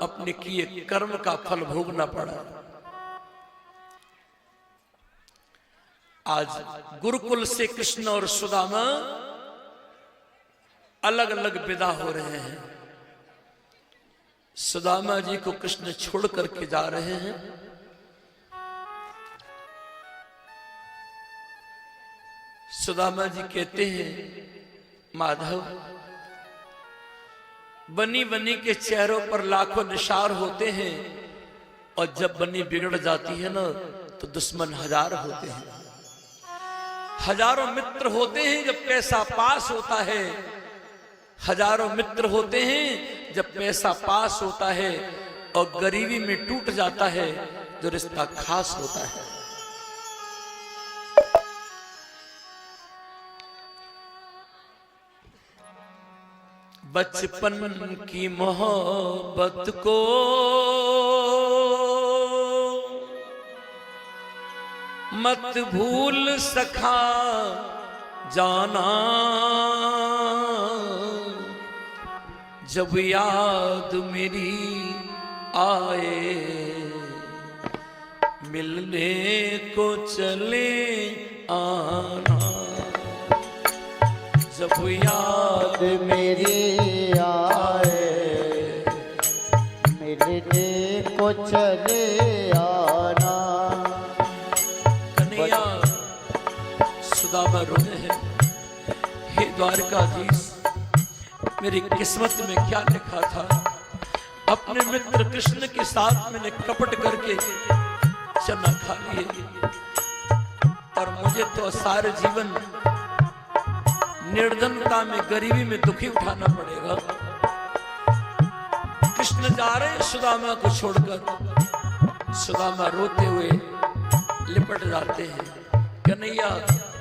अपने किए कर्म का फल भोगना पड़ा। आज गुरुकुल से कृष्ण और सुदामा अलग अलग विदा हो रहे हैं। सुदामा जी को कृष्ण छोड़ करके जा रहे हैं। सुदामा जी कहते हैं, माधव, बनी बनी के चेहरों पर लाखों निशार होते हैं, और जब बनी बिगड़ जाती है ना तो दुश्मन हजार होते हैं। हजारों मित्र होते हैं जब पैसा पास होता है, हजारों मित्र होते हैं जब पैसा पास होता है, और गरीबी में टूट जाता है जो रिश्ता खास होता है। बचपन की मोहब्बत को मत भूल सखा जाना, जब याद मेरी आए मिलने को चले आना, जब याद मेरी आए मिलने को चले आना। कन्हैया सुदामा रोने हैं, हे द्वारकाधीश, मेरी किस्मत में क्या लिखा था। अपने मित्र कृष्ण के साथ मैंने कपट करके चना खा लिए, और मुझे तो सारे जीवन निर्धनता में, गरीबी में दुखी उठाना पड़ेगा। कृष्ण जा रहे हैं सुदामा को छोड़कर। सुदामा रोते हुए लिपट जाते हैं। कन्हैया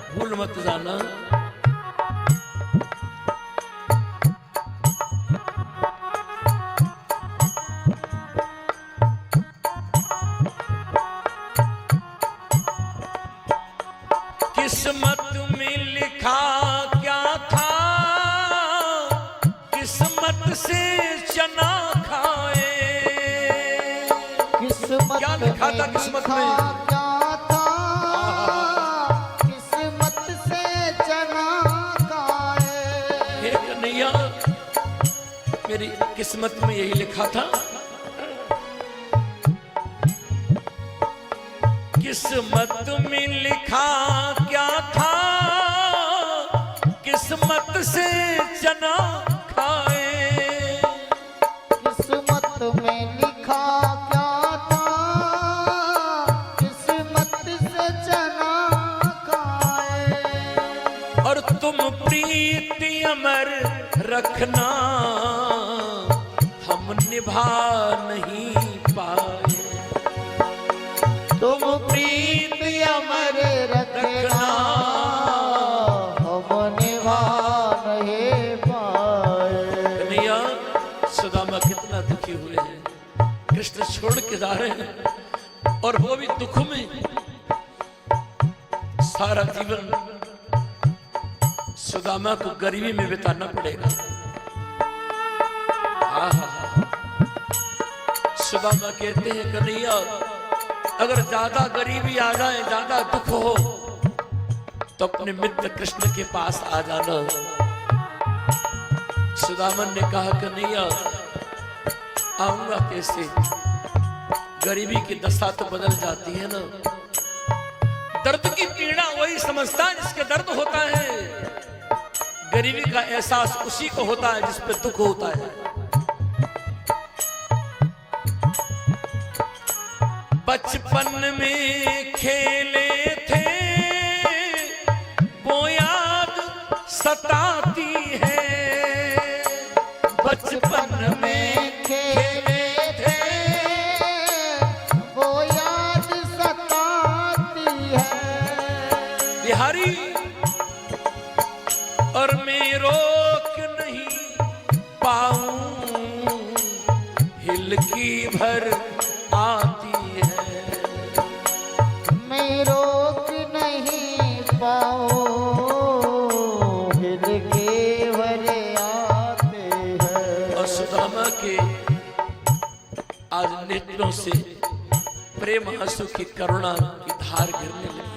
भूल मत जाना, किस्मत में लिखा क्या था, किस्मत से चना खाए। किस्मत क्या लिखा था किस्मत में? क्या था, किस्मत से चना खाए। हे कन्हैया, मेरी किस्मत में यही लिखा था। किस्मत में लिखा क्या था, किस्मत से चना खाए। किस्मत में लिखा क्या था, किस्मत से चना खाए। और तुम प्रीति अमर रखना, हम निभा नहीं पाए। तुम प्रीति अमर रखना, हम निभा नहीं पाए। कन्हैया, सुदामा कितना दुखी हुए हैं। कृष्ण छोड़ के जा रहे हैं, और वो भी दुख में। सारा जीवन सुदामा को गरीबी में बिताना पड़ेगा। सुदामा कहते हैं, कन्हैया, अगर ज्यादा गरीबी आ जाए, ज्यादा दुख हो, तो अपने मित्र कृष्ण के पास आ जाना। सुदामन ने कहा, कन्हैया, आऊंगा कैसे? गरीबी की दशा तो बदल जाती है ना। दर्द की पीड़ा वही समझता है जिसके दर्द होता है। गरीबी का एहसास उसी को होता है जिस पे दुख होता है। बचपन में खेले थे वो याद सताती है। बचपन में खेले थे वो याद सताती है। बिहारी, और मैं रोक नहीं पाऊं, हिल की भर आती है। मैं रोक नहीं पाऊं, हिल के भर आते हैं। और सुदामा के आज नेत्रों से प्रेम आंसू की करुणा की धार गिरने लगी।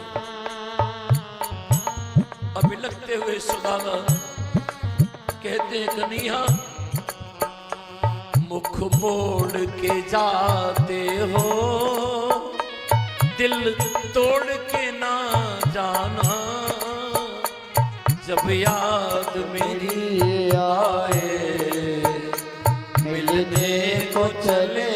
अभी लगते हुए सुदामा कहते हैं, कन्हैया मुख मोड़ के जाते हो, दिल तोड़ के ना जाना, जब याद मेरी आए मिलने को चले